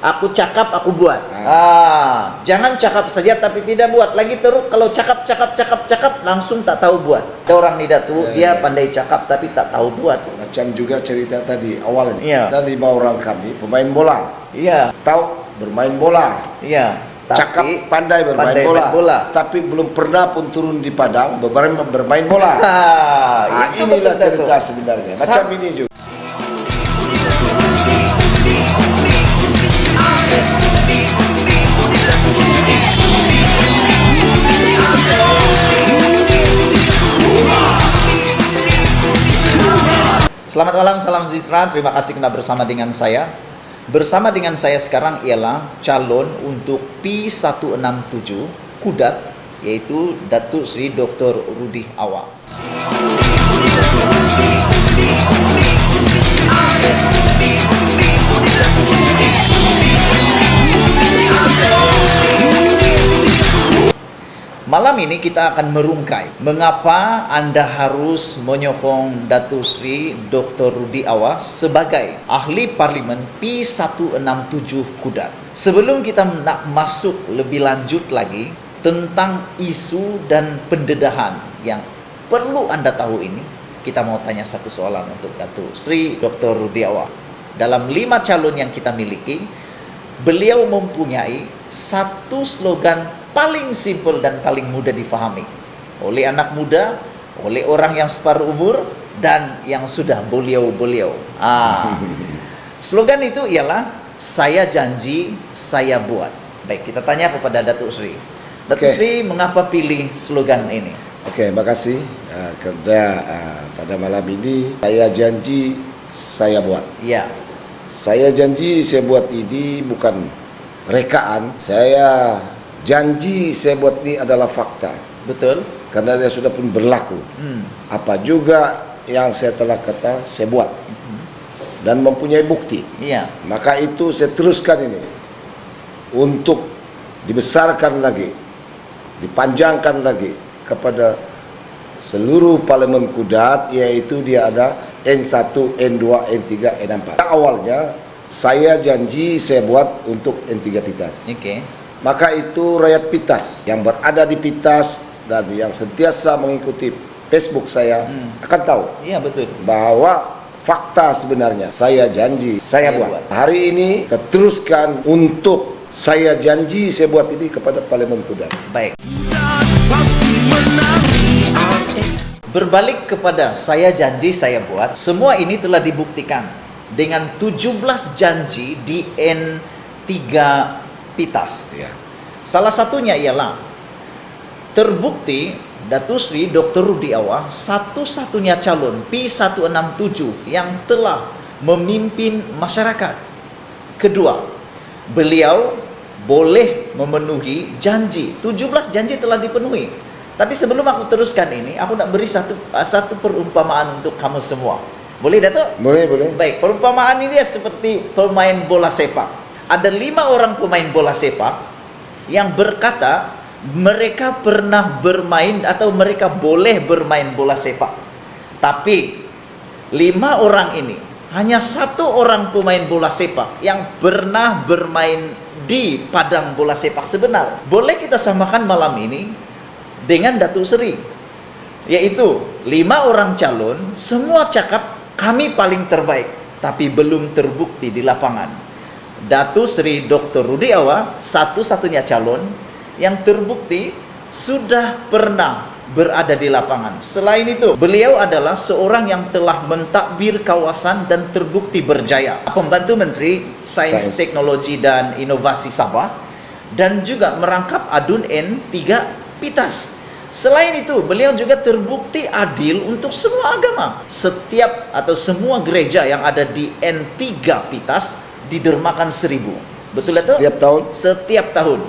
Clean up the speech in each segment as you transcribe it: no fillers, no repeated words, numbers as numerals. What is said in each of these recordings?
Aku cakap, aku buat. Jangan cakap saja tapi tidak buat. Lagi terus kalau cakap langsung tak tahu buat. Ada orang nih Datu, dia pandai cakap tapi tak tahu buat. Macam juga cerita tadi awalnya. Iya. Ada 5 orang kami pemain bola. Iya. Tahu bermain bola. Iya. Cakap pandai bermain bola, tapi belum pernah pun turun di padang bermain bola. Inilah cerita sebenarnya. Macam ini juga. Selamat malam, salam sejahtera. Terima kasih kena bersama dengan saya. Bersama dengan saya sekarang ialah calon untuk P167 Kudat, yaitu Datuk Seri Dr. Rudi Awak. Malam ini kita akan merungkai mengapa Anda harus menyokong Datuk Seri Dr. Rudi Awak sebagai ahli parlimen P167 Kudat. Sebelum kita nak masuk lebih lanjut lagi tentang isu dan pendedahan yang perlu Anda tahu ini, kita mau tanya satu soalan untuk Datuk Seri Dr. Rudi Awak. Dalam 5 calon yang kita miliki, beliau mempunyai satu slogan paling simpel dan paling mudah difahami oleh anak muda, oleh orang yang separuh umur, dan yang sudah beliau-beliau. Slogan itu ialah saya janji, saya buat. Baik, kita tanya kepada Datuk Seri. Datuk Seri, mengapa pilih slogan ini? Oke, makasih. Kerana pada malam ini saya janji, saya buat. Ya. Saya janji, saya buat ini bukan rekaan. Saya janji saya buat ini adalah fakta. Betul. Karena dia sudah pun berlaku. Apa juga yang saya telah kata, saya buat. Dan mempunyai bukti. Iya. Maka itu saya teruskan ini. Untuk dibesarkan lagi. Dipanjangkan lagi kepada seluruh parlimen Kudat. Iaitu dia ada N1, N2, N3, N4. Awalnya saya janji saya buat untuk N3 Pitas. Maka itu rakyat Pitas yang berada di Pitas dan yang sentiasa mengikuti Facebook saya akan tahu. Iya, betul. Bahwa fakta sebenarnya saya janji saya buat. Hari ini kita teruskan untuk saya janji saya buat ini kepada Parlimen Kudat. Baik. Berbalik kepada saya janji saya buat, semua ini telah dibuktikan dengan 17 janji di N3 Pitas. Salah satunya ialah terbukti Datuk Seri Dr. Rudi Awak satu-satunya calon P167 yang telah memimpin masyarakat. Kedua, beliau boleh memenuhi janji. 17 janji telah dipenuhi. Tapi sebelum aku teruskan ini, aku nak beri satu perumpamaan untuk kamu semua. Boleh, Datuk? Boleh. Baik, perumpamaan ini seperti pemain bola sepak. Ada 5 orang pemain bola sepak yang berkata mereka pernah bermain atau mereka boleh bermain bola sepak. Tapi 5 orang ini, hanya 1 orang pemain bola sepak yang pernah bermain di padang bola sepak sebenar. Boleh kita samakan malam ini dengan Datuk Seri, yaitu 5 orang calon semua cakap kami paling terbaik, tapi belum terbukti di lapangan. Datuk Seri Dr. Rudi Awak satu-satunya calon yang terbukti sudah pernah berada di lapangan. Selain itu, beliau adalah seorang yang telah mentadbir kawasan dan terbukti berjaya. Pembantu Menteri Sains, Teknologi dan Inovasi Sabah, dan juga merangkap adun N3 Pitas. Selain itu, beliau juga terbukti adil untuk semua agama. Setiap atau semua gereja yang ada di N3 Pitas didermakan 1000. Betul itu? Setiap tahun? Setiap tahun.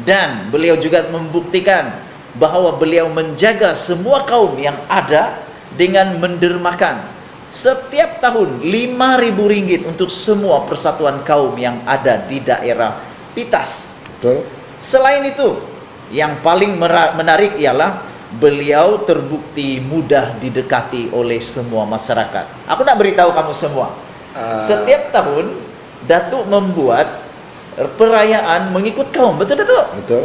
Dan beliau juga membuktikan bahwa beliau menjaga semua kaum yang ada dengan mendermakan setiap tahun RM5.000 untuk semua persatuan kaum yang ada di daerah Pitas. Betul. Selain itu, yang paling menarik ialah beliau terbukti mudah didekati oleh semua masyarakat. Aku nak beritahu kamu semua, setiap tahun Datuk membuat perayaan mengikut kaum. Betul itu? Betul?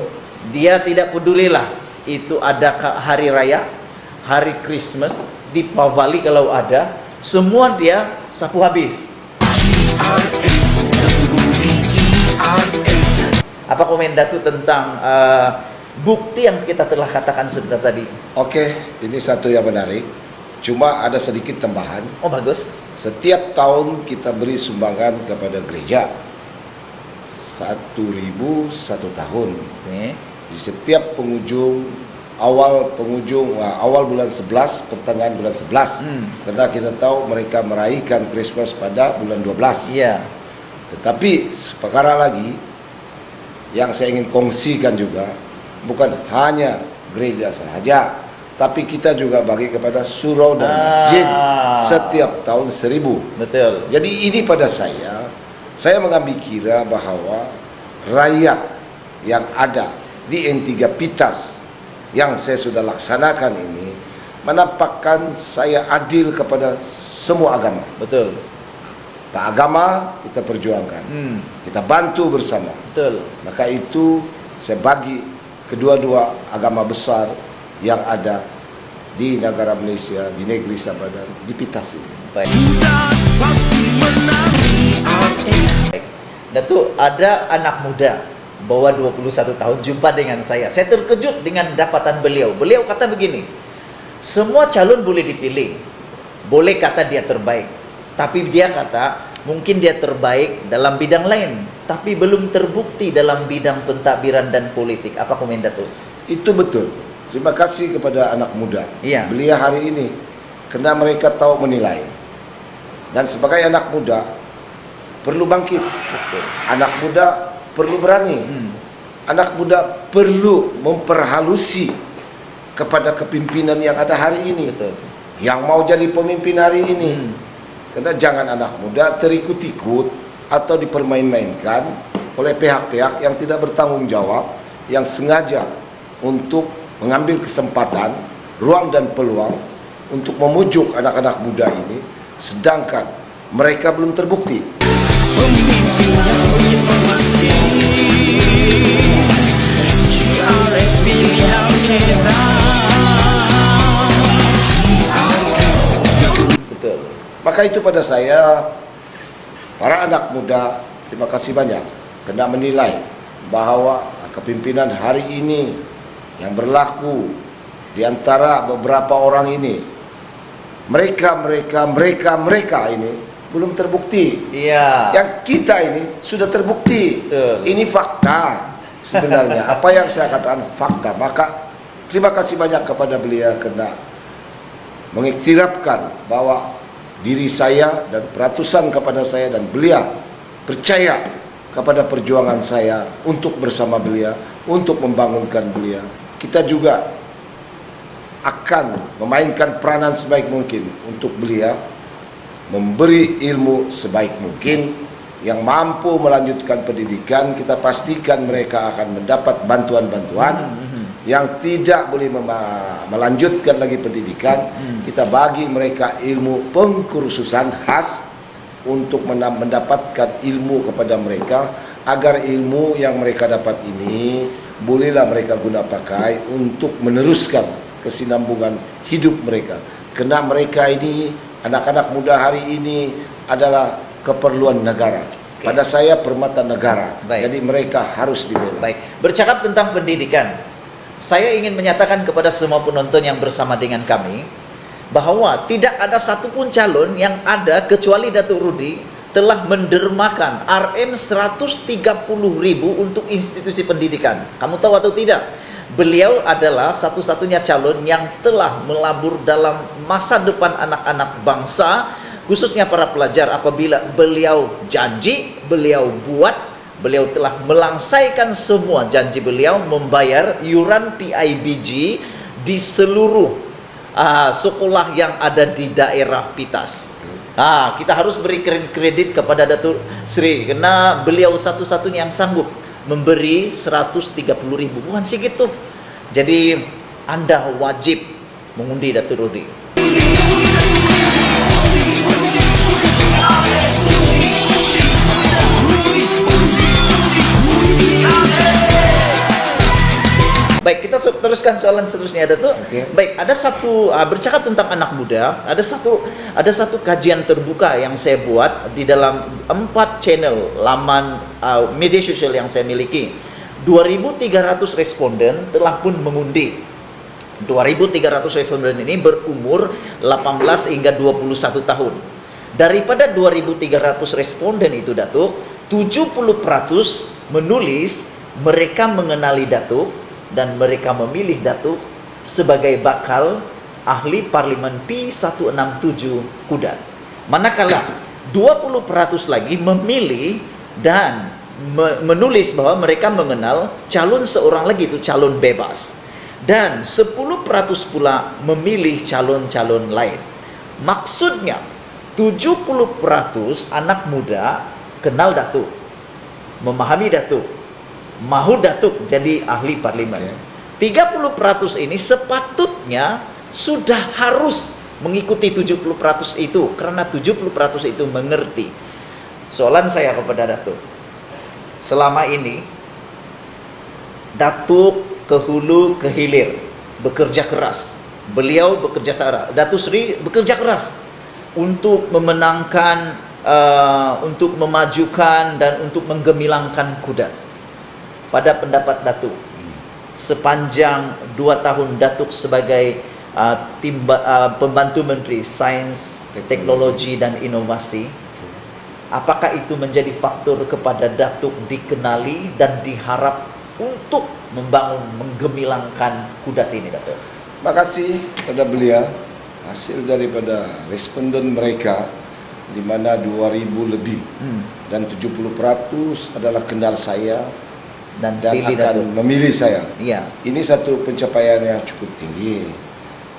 Dia tidak pedulilah itu ada hari raya, hari Christmas, Deepavali kalau ada, semua dia sapu habis. Apa komen Datuk tentang bukti yang kita telah katakan sebentar tadi? Oke, ini satu yang menarik. Cuma ada sedikit tambahan. Oh bagus. Setiap tahun kita beri sumbangan kepada gereja 1.000 satu tahun. Oke. Di setiap awal bulan 11, pertengahan bulan 11. Karena kita tahu mereka meraihkan Christmas pada bulan 12. Iya. Tetapi perkara lagi yang saya ingin kongsikan juga, bukan hanya gereja saja, tapi kita juga bagi kepada surau dan masjid setiap tahun 1.000. Betul. Jadi ini pada saya mengambil kira bahwa rakyat yang ada di N3 Pitas yang saya sudah laksanakan ini menampakkan saya adil kepada semua agama. Betul. Pak agama kita perjuangkan, kita bantu bersama. Betul. Maka itu saya bagi kedua-dua agama besar yang ada di negara Malaysia, di negeri Sabah dan di Pitas ini. Baik. Datuk, ada anak muda bawah 21 tahun jumpa dengan saya. Saya terkejut dengan dapatan beliau. Beliau kata begini, semua calon boleh dipilih, boleh kata dia terbaik, tapi dia kata mungkin dia terbaik dalam bidang lain, tapi belum terbukti dalam bidang pentadbiran dan politik. Apa komen Datuk? Itu betul. Terima kasih kepada anak muda. Iya. Belia hari ini, karena mereka tahu menilai. Dan sebagai anak muda perlu bangkit. Betul. Anak muda perlu berani. Anak muda perlu memperhalusi kepada kepimpinan yang ada hari ini. Betul. Yang mau jadi pemimpin hari ini. Karena jangan anak muda terikut-ikut atau dipermain-mainkan oleh pihak-pihak yang tidak bertanggung jawab, yang sengaja untuk mengambil kesempatan, ruang dan peluang untuk memujuk anak-anak muda ini, sedangkan mereka belum terbukti. Betul. Maka itu pada saya, para anak muda, terima kasih banyak karena menilai bahwa kepimpinan hari ini yang berlaku di antara beberapa orang ini, mereka ini belum terbukti. Iya. Yang kita ini sudah terbukti. Betul. Ini fakta sebenarnya. Apa yang saya katakan fakta. Maka terima kasih banyak kepada beliau karena mengiktirafkan bahwa diri saya dan peratusan kepada saya dan beliau percaya kepada perjuangan saya untuk bersama beliau, untuk membangunkan beliau. Kita juga akan memainkan peranan sebaik mungkin untuk beliau, memberi ilmu sebaik mungkin. Yang mampu melanjutkan pendidikan, kita pastikan mereka akan mendapat bantuan-bantuan. Yang tidak boleh melanjutkan lagi pendidikan, kita bagi mereka ilmu pengkursusan khas untuk mendapatkan ilmu kepada mereka, agar ilmu yang mereka dapat ini bolehlah mereka guna pakai untuk meneruskan kesinambungan hidup mereka. Karena mereka ini, anak-anak muda hari ini adalah keperluan negara. Pada saya permata negara. Baik. Jadi mereka harus dibela. Baik, bercakap tentang pendidikan, saya ingin menyatakan kepada semua penonton yang bersama dengan kami bahwa tidak ada satupun calon yang ada kecuali Datuk Rudi telah mendermakan RM130.000 untuk institusi pendidikan. Kamu tahu atau tidak? Beliau adalah satu-satunya calon yang telah melabur dalam masa depan anak-anak bangsa, khususnya para pelajar. Apabila beliau janji, beliau buat, beliau telah melangsaikan semua janji beliau, membayar iuran PIBG di seluruh sekolah yang ada di daerah Pitas. Kita harus beri kredit kepada Datuk Sri karena beliau satu-satunya yang sanggup memberi 130.000, bukan segitu. Jadi Anda wajib mengundi Datuk Rudi. masuk teruskan soalan seterusnya, Datuk. Oke. Baik, ada satu bercakap tentang anak muda, ada satu kajian terbuka yang saya buat di dalam 4 channel laman media sosial yang saya miliki. 2.300 responden telah pun mengundi. 2.300 responden ini berumur 18 hingga 21 tahun. Daripada 2.300 responden itu, Datuk, 70% menulis mereka mengenali Datuk dan mereka memilih Datuk sebagai bakal ahli parlimen P167 Kudat. Manakala 20% lagi memilih dan menulis bahwa mereka mengenal calon seorang lagi, itu calon bebas. Dan 10% pula memilih calon-calon lain. Maksudnya 70% anak muda kenal Datuk, memahami Datuk, mahu Datuk jadi ahli parlimen. 30% ini sepatutnya sudah harus mengikuti 70% itu, karena 70% itu mengerti. Soalan saya kepada Datuk, selama ini Datuk ke hulu ke hilir bekerja keras. Beliau bekerja Datuk Seri bekerja keras untuk memenangkan, untuk memajukan dan untuk menggemilangkan Kudat. Pada pendapat Datuk, sepanjang 2 tahun Datuk sebagai pembantu Menteri Sains, Teknologi dan Inovasi, apakah itu menjadi faktor kepada Datuk dikenali dan diharap untuk membangun, menggemilangkan Kudat ini, Datuk? Makasih pada beliau. Hasil daripada responden mereka, di mana 2.000 lebih dan 70% adalah kenal saya dan akan Datuk memilih saya. Iya. Ini satu pencapaian yang cukup tinggi.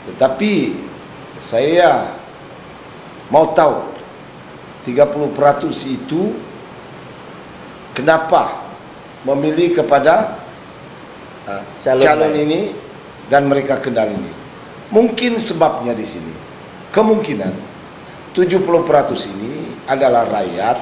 Tetapi saya mau tahu 30% itu kenapa memilih kepada calon ini dan mereka kenal ini. Mungkin sebabnya di sini, kemungkinan 70% ini adalah rakyat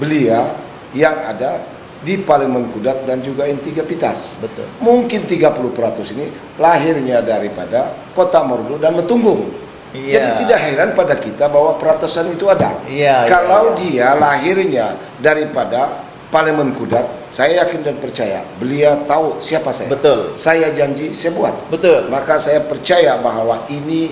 belia yang ada di Parlemen Kudat dan juga N3 Pitas. Betul. Mungkin 30% ini lahirnya daripada Kota Mordo dan Metunggung. Iya. Jadi tidak heran pada kita bahwa peratasan itu ada. Iya, Kalau iya. dia lahirnya daripada Parlemen Kudat, saya yakin dan percaya beliau tahu siapa saya. Betul. Saya janji, saya buat. Betul. Maka saya percaya bahwa ini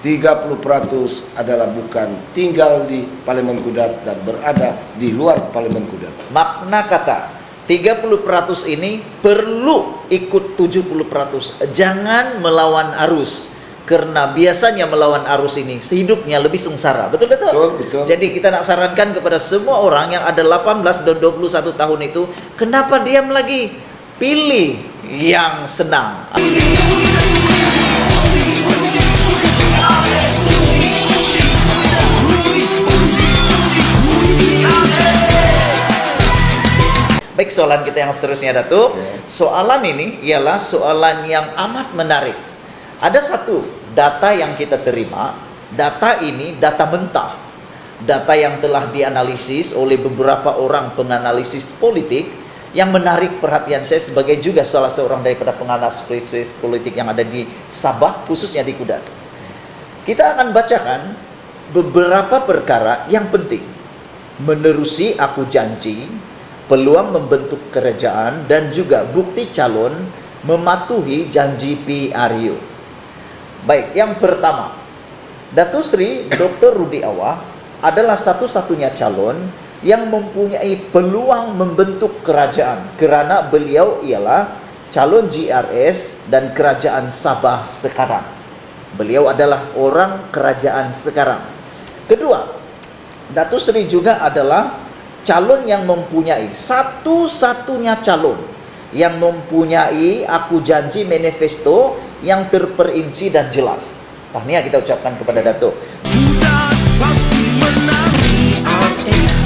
30% adalah bukan tinggal di Parlemen Kudat dan berada di luar Parlemen Kudat. Makna kata 30% ini perlu ikut 70%. Jangan melawan arus. Karena biasanya melawan arus ini hidupnya lebih sengsara. Betul, betul? Betul, betul. Jadi kita nak sarankan kepada semua orang yang ada 18 dan 21 tahun itu, kenapa diam lagi? Pilih yang senang. Baik, soalan kita yang seterusnya, Datuk. Soalan ini ialah soalan yang amat menarik. Ada satu data yang kita terima. Data ini data mentah, data yang telah dianalisis oleh beberapa orang penganalisis politik, yang menarik perhatian saya sebagai juga salah seorang daripada penganalisis politik yang ada di Sabah, khususnya di Kudat. Kita akan bacakan beberapa perkara yang penting. Menerusi aku janji, peluang membentuk kerajaan, dan juga bukti calon mematuhi janji PRU. Baik, yang pertama, Datuk Seri Dr. Rudi Awah adalah satu-satunya calon yang mempunyai peluang membentuk kerajaan, kerana beliau ialah calon GRS dan kerajaan Sabah sekarang. Beliau adalah orang kerajaan sekarang. Kedua, Datuk Seri juga adalah calon yang mempunyai, satu-satunya calon yang mempunyai aku janji manifesto yang terperinci dan jelas. Tahniah kita ucapkan kepada Datuk.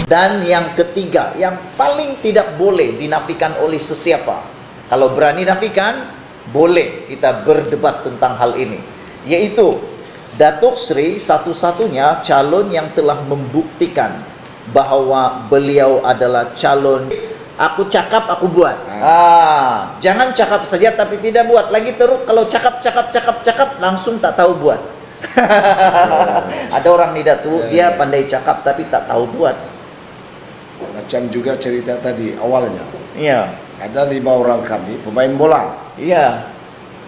Dan yang ketiga, yang paling tidak boleh dinafikan oleh sesiapa. Kalau berani nafikan, boleh kita berdebat tentang hal ini. Yaitu, Datuk Seri satu-satunya calon yang telah membuktikan bahawa beliau adalah calon Aku cakap, aku buat. Jangan cakap saja tapi tidak buat. Lagi terus kalau cakap langsung tak tahu buat. Ada orang nih Datuk, dia pandai cakap tapi tak tahu buat. Macam juga cerita tadi awalnya. Iya. Ada 5 orang kami pemain bola. Iya.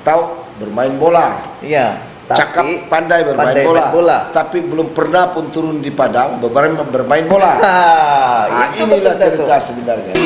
Tahu bermain bola. Iya. Cakap pandai bermain bola, tapi belum pernah pun turun di padang bermain bola. Inilah cerita sebenarnya.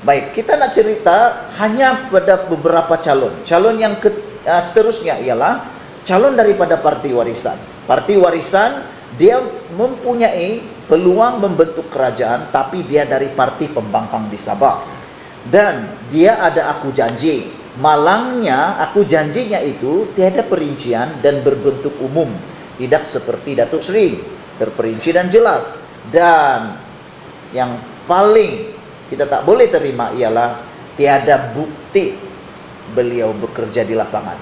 Baik, kita nak cerita hanya pada beberapa calon. Calon yang seterusnya ialah calon daripada parti warisan. Parti warisan dia mempunyai peluang membentuk kerajaan, tapi dia dari parti pembangkang di Sabah. Dan dia ada aku janji. Malangnya aku janjinya itu tiada perincian dan berbentuk umum. Tidak seperti Datuk Seri, terperinci dan jelas. Dan yang paling kita tak boleh terima ialah tiada bukti beliau bekerja di lapangan.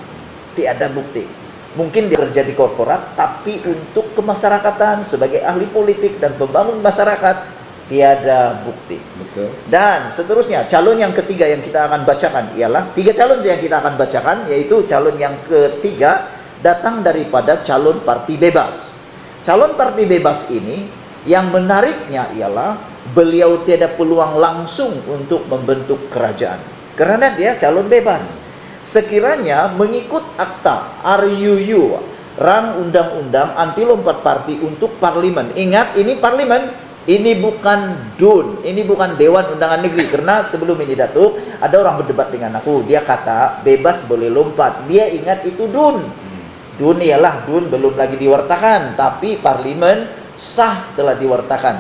Tiada bukti. Mungkin dia kerja di korporat, tapi untuk kemasyarakatan sebagai ahli politik dan pembangun masyarakat tiada bukti. Betul. Dan seterusnya calon yang ketiga yang kita akan bacakan ialah 3 calon yang kita akan bacakan, yaitu calon yang ketiga datang daripada calon parti bebas. Calon parti bebas ini yang menariknya ialah beliau tiada peluang langsung untuk membentuk kerajaan karena dia calon bebas. Sekiranya mengikut akta RUU, Rang Undang-Undang Anti Lompat Parti untuk Parlimen. Ingat, ini Parlimen, ini bukan DUN, ini bukan Dewan Undangan Negeri. Karena sebelum ini Datuk, ada orang berdebat dengan aku. Dia kata bebas boleh lompat. Dia ingat itu DUN. DUN ialah DUN belum lagi diwartakan, tapi Parlimen sah telah diwartakan.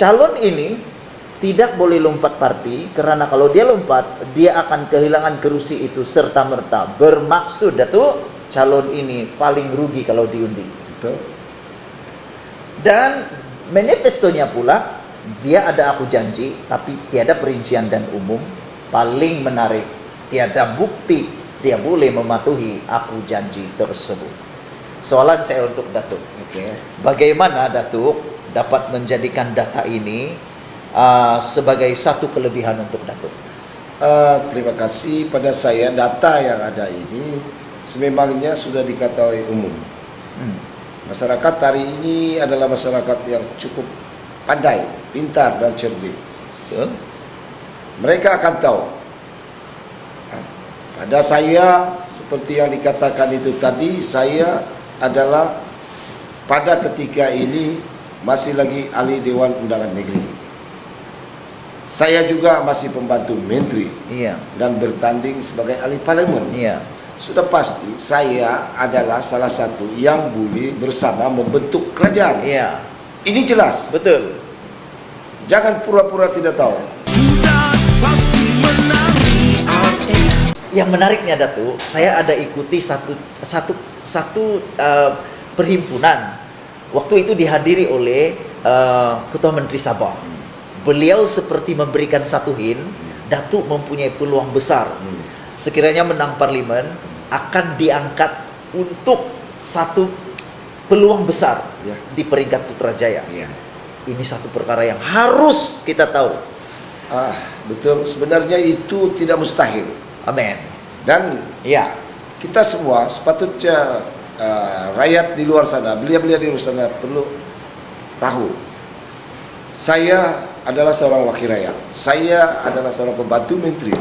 Calon ini tidak boleh lompat parti, karena kalau dia lompat, dia akan kehilangan kerusi itu serta-merta. Bermaksud Datuk, calon ini paling rugi kalau diundi. Betul. Dan manifestonya pula, dia ada aku janji, tapi tiada perincian dan umum. Paling menarik, tiada bukti dia boleh mematuhi aku janji tersebut. Soalan saya untuk Datuk. Bagaimana Datuk dapat menjadikan data ini sebagai satu kelebihan untuk Datuk? Terima kasih pada saya. Data yang ada ini sememangnya sudah diketahui umum. Masyarakat hari ini adalah masyarakat yang cukup pandai, pintar dan cerdik. Mereka akan tahu. Pada saya, seperti yang dikatakan itu tadi, saya adalah pada ketika ini masih lagi ahli Dewan Undangan Negeri. Saya juga masih pembantu menteri dan bertanding sebagai ahli parlemen. Sudah pasti saya adalah salah satu yang boleh bersama membentuk kerajaan. Ini jelas. Betul. Jangan pura-pura tidak tahu. Yang menariknya Datuk, saya ada ikuti satu perhimpunan. Waktu itu dihadiri oleh Ketua Menteri Sabah. Beliau seperti memberikan satu hint, Datuk mempunyai peluang besar. Sekiranya menang parlimen, akan diangkat untuk satu peluang besar di peringkat Putrajaya. Ini satu perkara yang harus kita tahu. Betul, sebenarnya itu tidak mustahil. Amin. Dan kita semua sepatutnya rakyat di luar sana, belia-belia di luar sana perlu tahu. Saya adalah seorang wakil rakyat. Saya adalah seorang pembantu menteri.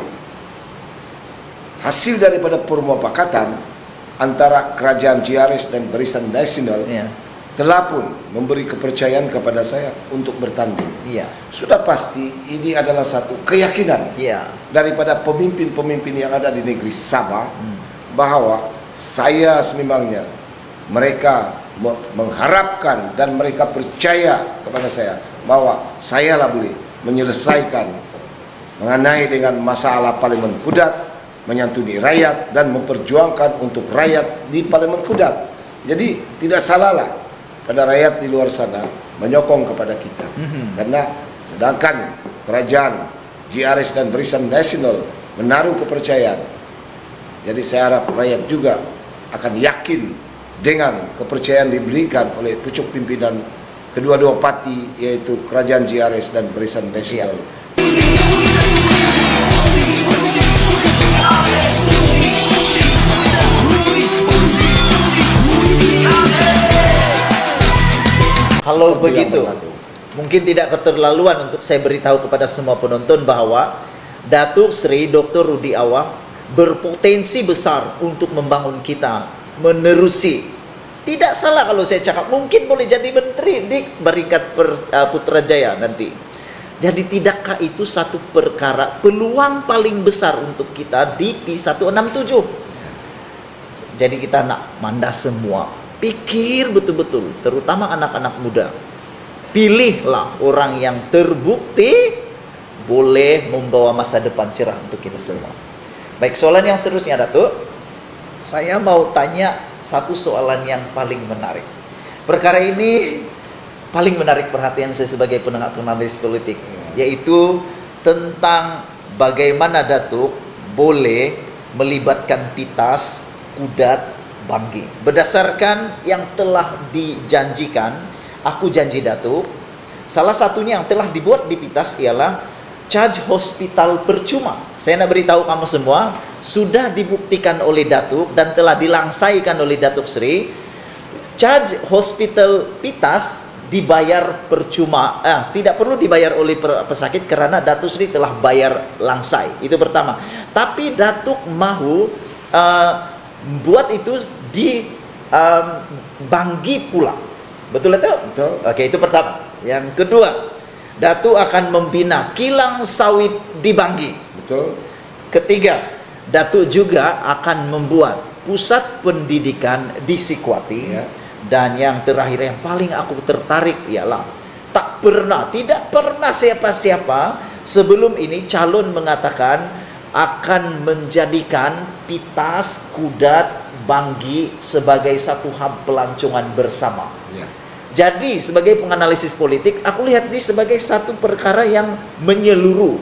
Hasil daripada permufakatan antara kerajaan GRS dan Barisan Nasional telah pun memberi kepercayaan kepada saya untuk bertanding. Sudah pasti ini adalah satu keyakinan daripada pemimpin-pemimpin yang ada di negeri Sabah bahwa saya sememangnya mereka mengharapkan dan mereka percaya kepada saya bahwa saya lah boleh menyelesaikan mengenai dengan masalah Parlimen Kudat, menyantuni rakyat dan memperjuangkan untuk rakyat di Parlimen Kudat. Jadi tidak salahlah pada rakyat di luar sana menyokong kepada kita. Karena sedangkan kerajaan GRS dan Barisan Nasional menaruh kepercayaan Jadi saya harap rakyat juga akan yakin dengan kepercayaan diberikan oleh pucuk pimpinan kedua-dua parti, yaitu Kerajaan JRS dan Barisan Nasional. Kalau Seperti yang begitu, berlaku. mungkin tidak keterlaluan untuk saya beritahu kepada semua penonton bahwa Datuk Seri Dr. Rudi Awang berpotensi besar untuk membangun kita menerusi. Tidak salah kalau saya cakap, mungkin boleh jadi menteri di Barikat Putrajaya nanti. Jadi tidakkah itu satu perkara peluang paling besar untuk kita di P167? Jadi kita nak mandas semua, pikir betul-betul, terutama anak-anak muda. Pilihlah orang yang terbukti boleh membawa masa depan cerah untuk kita semua. Baik, soalan yang seterusnya, Datuk. Saya mau tanya satu soalan yang paling menarik. Perkara ini paling menarik perhatian saya sebagai pengalis politik, yaitu tentang bagaimana Datuk boleh melibatkan Pitas, Kudat, Banggi. Berdasarkan yang telah dijanjikan, aku janji Datuk, salah satunya yang telah dibuat di Pitas ialah charge hospital percuma. Saya nak beritahu kamu semua, sudah dibuktikan oleh Datuk dan telah dilangsaikan oleh Datuk Seri. Charge hospital Pitas dibayar percuma, tidak perlu dibayar oleh pesakit karena Datuk Seri telah bayar langsai. Itu pertama. Tapi Datuk mahu buat itu di Banggi pula. Betul itu? Betul. Oke, itu pertama. Yang kedua, Datuk akan membina kilang sawit di Banggi. Betul. Ketiga, Datuk juga akan membuat pusat pendidikan di Sikwati. Ya. Dan yang terakhir yang paling aku tertarik ialah tidak pernah siapa-siapa sebelum ini calon mengatakan akan menjadikan Pitas, Kudat, Banggi sebagai satu hub pelancongan bersama. Ya. Jadi sebagai penganalisis politik, aku lihat ini sebagai satu perkara yang menyeluruh,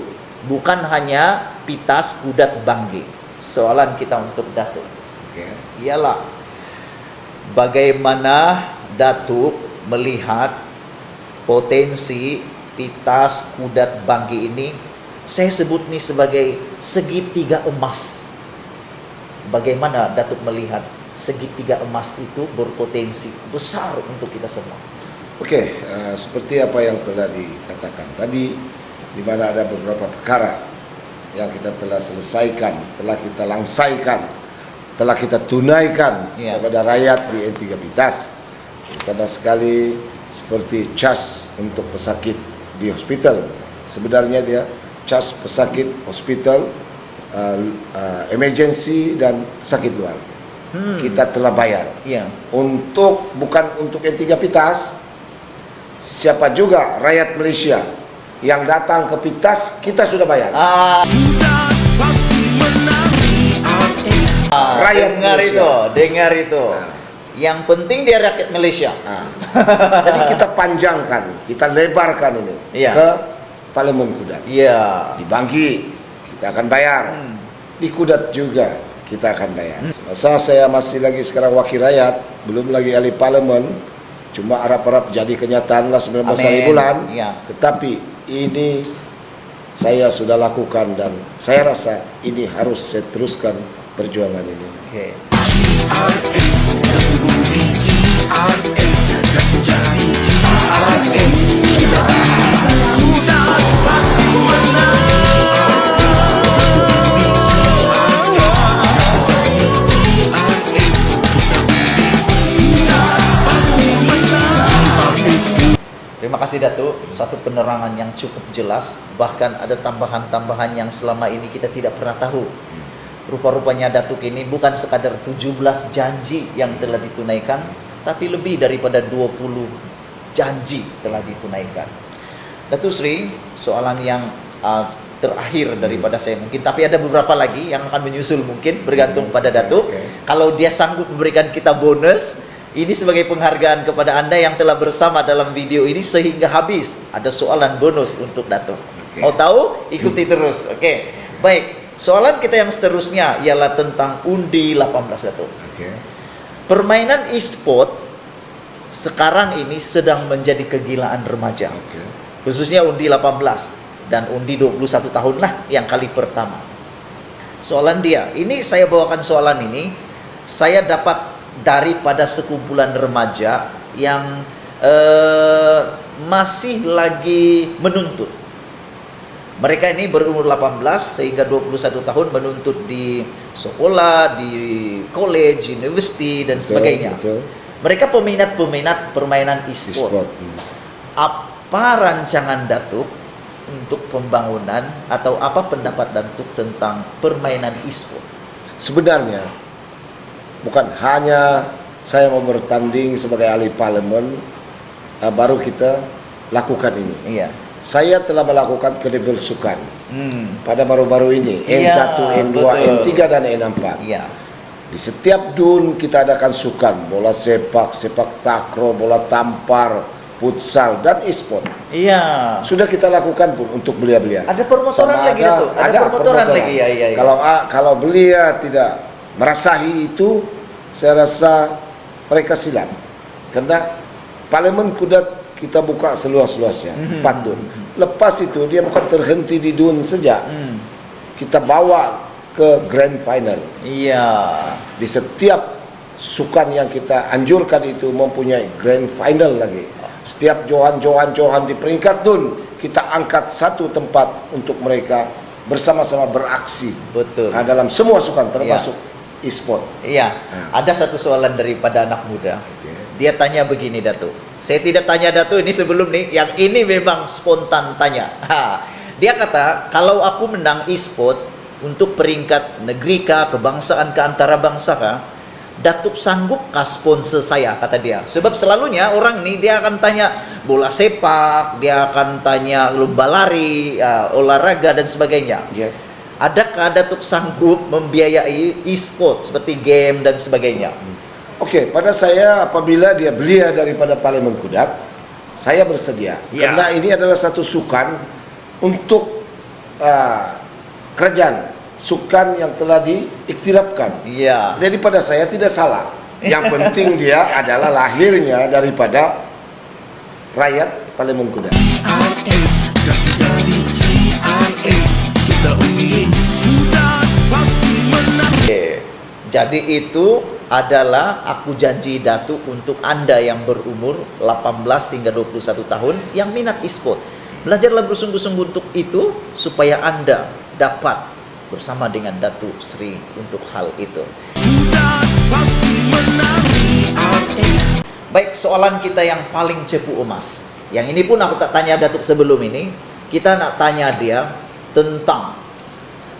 bukan hanya Pitas, Kudat, Banggi. Soalan kita untuk Datuk ialah bagaimana Datuk melihat potensi Pitas, Kudat, Banggi ini. Saya sebut ini sebagai segitiga emas. Bagaimana Datuk melihat segitiga emas itu berpotensi besar untuk kita semua? Oke, seperti apa yang telah dikatakan tadi, di mana ada beberapa perkara yang kita telah selesaikan, telah kita langsaikan, telah kita tunaikan kepada rakyat di N3 Pitas. Pertama sekali seperti cas untuk pesakit di hospital. Sebenarnya dia cas pesakit hospital, emergency dan sakit luar. Kita telah bayar. Bukan untuk N3 Pitas, siapa juga rakyat Malaysia yang datang ke Pitas, kita sudah bayar. Rakyat dengar itu. Yang penting dia rakyat Malaysia. Jadi kita panjangkan, kita lebarkan ini ke Parlimen Kudat. Di Banggi kita akan bayar. Di Kudat juga kita akan bayar. Masa saya masih lagi sekarang wakil rakyat, belum lagi ahli parlimen, cuma harap-harap jadi kenyataan lah 19 hari bulan. Tetapi ini saya sudah lakukan dan saya rasa ini harus saya teruskan perjuangan ini. Terima kasih Datuk, satu penerangan yang cukup jelas. Bahkan ada tambahan-tambahan yang selama ini kita tidak pernah tahu. Rupa-rupanya Datuk ini bukan sekadar 17 janji yang telah ditunaikan, tapi lebih daripada 20 janji telah ditunaikan. Datuk Seri, soalan yang terakhir daripada saya mungkin, tapi ada beberapa lagi yang akan menyusul mungkin, bergantung pada Datuk. Kalau dia sanggup memberikan kita bonus, ini sebagai penghargaan kepada Anda yang telah bersama dalam video ini sehingga habis. Ada soalan bonus untuk Datuk. Mau tahu? Ikuti terus. Baik. soalan kita yang seterusnya ialah tentang undi 18 Datuk. Oke. Permainan e-sport sekarang ini sedang menjadi kegilaan remaja. Oke. Khususnya undi 18 dan undi 21 tahun lah yang kali pertama. Soalan dia, ini saya bawakan soalan ini, saya dapat daripada sekumpulan remaja yang masih lagi menuntut. Mereka ini berumur 18 sehingga 21 tahun menuntut di sekolah, di college, university dan sebagainya. Betul. Mereka peminat-peminat permainan e-sport. E-sport. Apa rancangan Datuk untuk pembangunan atau apa pendapat Datuk tentang permainan e-sport? Sebenarnya bukan hanya saya mau bertanding sebagai ahli parlemen baru kita lakukan ini. Iya. Saya telah melakukan ke level sukan pada baru-baru ini Iya, N1, N2, betul. N3 dan N4. Iya. Di setiap DUN kita adakan sukan, bola sepak, sepak takraw, bola tampar, futsal dan e-sport. Iya. Sudah kita lakukan pun untuk belia-belia. Ada permotoran Sama lagi Datuk. Ada permotoran lagi. Iya. Kalau belia tidak merasahi itu, saya rasa mereka silap. Karena Parlemen Kudat kita buka seluas-luasnya, 4 DUN. Lepas itu dia bukan terhenti di DUN saja. Kita bawa ke grand final. Iya. Di setiap sukan yang kita anjurkan itu mempunyai grand final lagi. Setiap johan di peringkat DUN kita angkat satu tempat untuk mereka bersama-sama beraksi. Betul. Dalam semua sukan termasuk e-sport. Iya. Ada satu soalan daripada anak muda. Oke. Dia tanya begini, Datuk. Saya tidak tanya Datuk ini sebelum nih, yang ini memang spontan tanya. Dia kata, kalau aku menang e-sport untuk peringkat negeri kah, kebangsaan kah, antara bangsa kah, Datuk sanggup kah sponsor saya, kata dia. Sebab selalunya orang nih dia akan tanya bola sepak, dia akan tanya lomba lari, olahraga dan sebagainya. Ya. Adakah Datuk sanggup membiayai e-sport seperti game dan sebagainya? Oke, pada saya apabila dia belia daripada Parlemen Kudat, saya bersedia. Ya. Karena ini adalah satu sukan untuk kerajaan, sukan yang telah diiktirafkan. Iya. Daripada saya tidak salah. Yang penting dia adalah lahirnya daripada rakyat Parlemen Kudat. Jadi itu adalah aku janji Datuk untuk Anda yang berumur 18 hingga 21 tahun yang minat e-sport. Belajarlah bersungguh-sungguh untuk itu supaya Anda dapat bersama dengan Datuk Sri untuk hal itu. Baik, soalan kita yang paling cepu emas. Yang ini pun aku tak tanya Datuk sebelum ini. Kita nak tanya dia tentang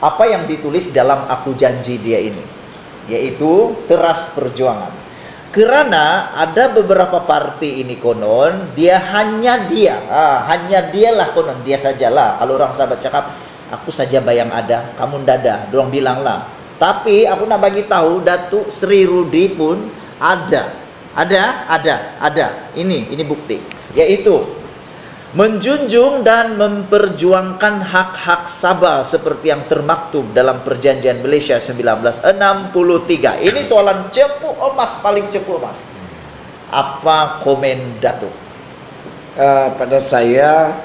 apa yang ditulis dalam aku janji dia ini, yaitu teras perjuangan. Kerana ada beberapa parti ini konon hanya dialah konon, dia sajalah. Kalau orang sahabat cakap, aku saja bayang ada, kamu ndak ada, dorang bilang lah. Tapi aku nak bagi tahu Datuk Sri Rudi pun ada. Ini bukti, yaitu menjunjung dan memperjuangkan hak-hak Sabah seperti yang termaktub dalam Perjanjian Malaysia 1963. Ini soalan cepu emas, paling cepu emas. Apa komen Datuk? Pada saya,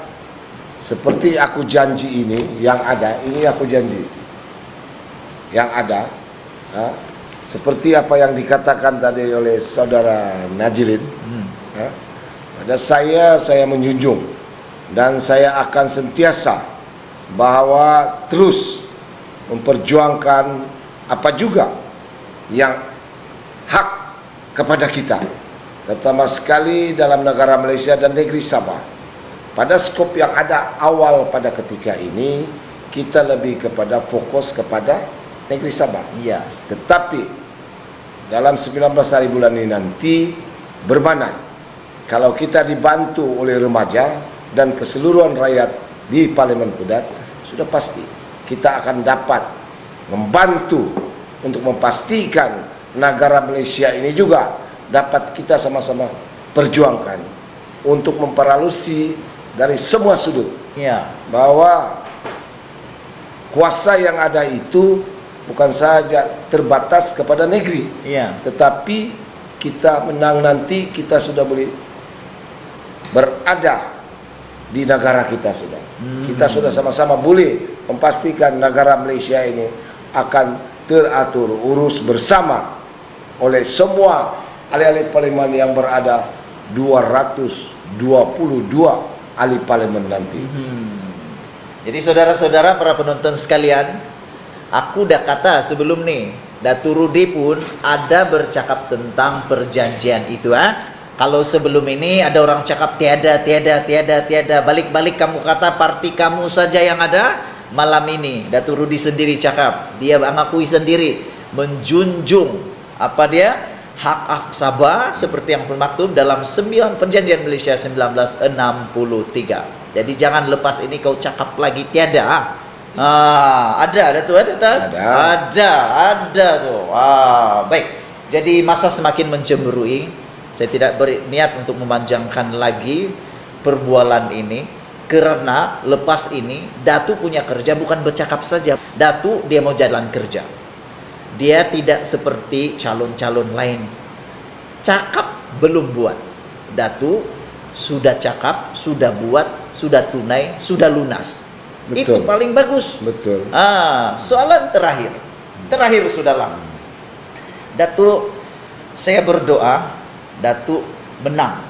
seperti aku janji ini, yang ada, ini aku janji. Yang ada, seperti apa yang dikatakan tadi oleh saudara Najilin, pada saya menjunjung dan saya akan sentiasa bahwa terus memperjuangkan apa juga yang hak kepada kita, terutama sekali dalam negara Malaysia dan negeri Sabah. Pada skop yang ada awal pada ketika ini, kita lebih kepada fokus kepada negeri Sabah. Ya. Tetapi dalam 19 hari bulan ini nanti bermana kalau kita dibantu oleh remaja dan keseluruhan rakyat di Parlemen Kudat, sudah pasti kita akan dapat membantu untuk memastikan negara Malaysia ini juga dapat kita sama-sama perjuangkan untuk memperhalusi dari semua sudut Ya. bahwa kuasa yang ada itu bukan saja terbatas kepada negeri, Iya. tetapi kita menang nanti kita sudah boleh berada di negara kita sudah. Kita sudah sama-sama boleh memastikan negara Malaysia ini akan teratur urus bersama oleh semua ahli-ahli parlimen yang berada 222 ahli parlimen nanti. Jadi saudara-saudara para penonton sekalian, aku dah kata sebelum ni, Datuk Rudi pun ada bercakap tentang perjanjian itu. Kalau sebelum ini ada orang cakap tiada, balik-balik kamu kata parti kamu saja yang ada. Malam ini Datuk Rudi sendiri cakap, dia mengakui sendiri menjunjung apa dia? Hak Sabah seperti yang bermaktub dalam 9 Perjanjian Malaysia 1963. Jadi jangan lepas ini kau cakap lagi tiada. Ada tuh. Ada tuh. Baik. Jadi masa semakin mencemburui. Saya tidak berniat untuk memanjangkan lagi perbualan ini, karena lepas ini Datuk punya kerja bukan bercakap saja. Datuk dia mau jalan kerja. Dia tidak seperti calon-calon lain. Cakap belum buat. Datuk sudah cakap, sudah buat, sudah tunai, sudah lunas. Betul. Itu paling bagus. Betul. Soalan terakhir sudahlah. Datuk, saya berdoa Datuk menang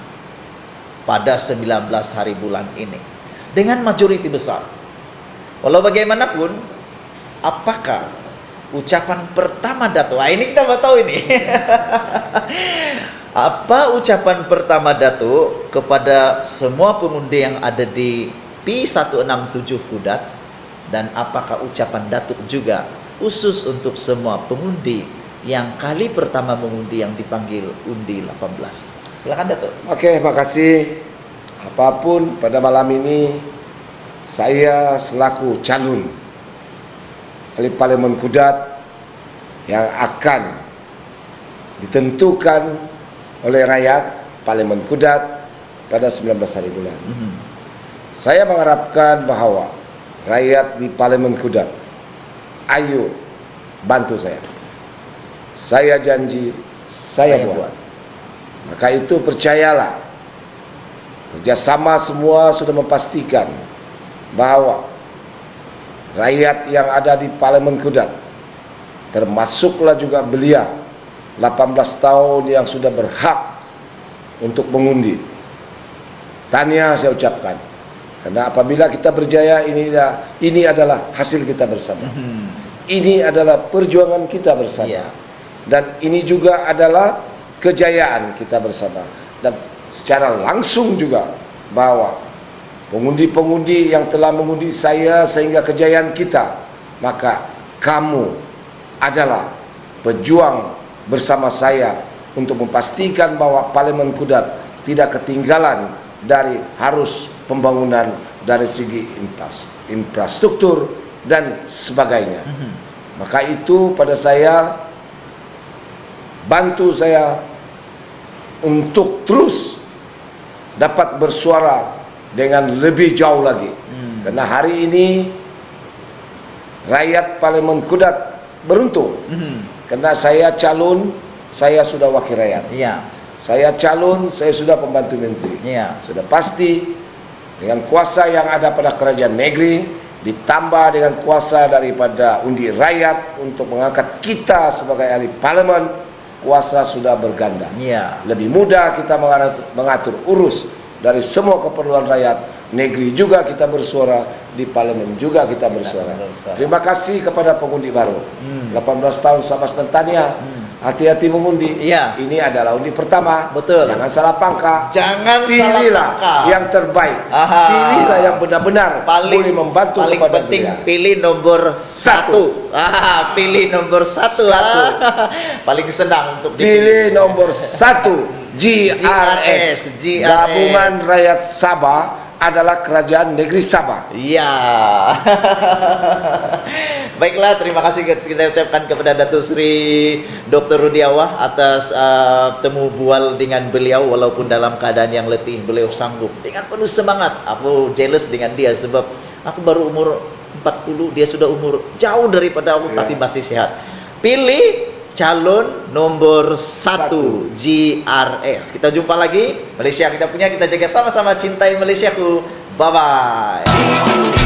pada 19 hari bulan ini dengan majoriti besar. Walau bagaimanapun, apakah ucapan pertama Datuk? Ini kita mau tahu ini. Apa ucapan pertama Datuk kepada semua pengundi yang ada di P167 Kudat, dan apakah ucapan Datuk juga khusus untuk semua pengundi yang kali pertama mengundi yang dipanggil undi 18? Silakan Datuk. Oke, makasih. Apapun pada malam ini, saya selaku calon ahli parlimen Kudat yang akan ditentukan oleh rakyat parlimen Kudat pada 19 hari bulan. Saya mengharapkan bahawa rakyat di parlimen Kudat, ayo bantu saya. Saya janji, saya buat. Maka itu percayalah, kerjasama semua sudah memastikan bahawa rakyat yang ada di parlimen Kudat, termasuklah juga belia 18 tahun yang sudah berhak untuk mengundi. Tahniah saya ucapkan, karena apabila kita berjaya, ini adalah hasil kita bersama. Ini adalah perjuangan kita bersama. Dan ini juga adalah kejayaan kita bersama. Dan secara langsung juga bahwa pengundi-pengundi yang telah mengundi saya sehingga kejayaan kita, maka kamu adalah pejuang bersama saya untuk memastikan bahwa parlimen Kudat tidak ketinggalan dari harus pembangunan dari segi infrastruktur dan sebagainya. Maka itu pada saya, bantu saya untuk terus dapat bersuara dengan lebih jauh lagi. Karena hari ini rakyat parlimen Kudat beruntung. Karena saya calon, saya sudah wakil rakyat. Saya calon, saya sudah pembantu menteri. Sudah pasti dengan kuasa yang ada pada kerajaan negeri, ditambah dengan kuasa daripada undi rakyat untuk mengangkat kita sebagai ahli parlimen, kuasa sudah berganda. Lebih mudah kita mengatur urus dari semua keperluan rakyat. Negeri juga kita bersuara, di parlimen juga kita bersuara. Terima kasih kepada pengundi baru. 18 tahun sama Stantania. Hati-hati mengundi. Ini adalah undi pertama. Betul. Jangan salah pangka. Pilihlah yang terbaik. Pilihlah yang benar-benar boleh membantu paling kepada penting dia. Pilih nomor 1. Pilih nomor 1. Paling senang untuk pilih nomor 1. GRS. Gabungan Rakyat Sabah adalah Kerajaan Negeri Sabah. Baiklah, terima kasih kita ucapkan kepada Datuk Seri Dr. Rudi Awah atas temu bual dengan beliau. Walaupun dalam keadaan yang letih, beliau sanggup dengan penuh semangat. Aku jealous dengan dia sebab aku baru umur 40, dia sudah umur jauh daripada aku tapi masih sehat. Pilih calon nomor 1 GRS. Kita jumpa lagi. Malaysia kita punya, kita jaga sama-sama, cintai Malaysiaku. Bye bye.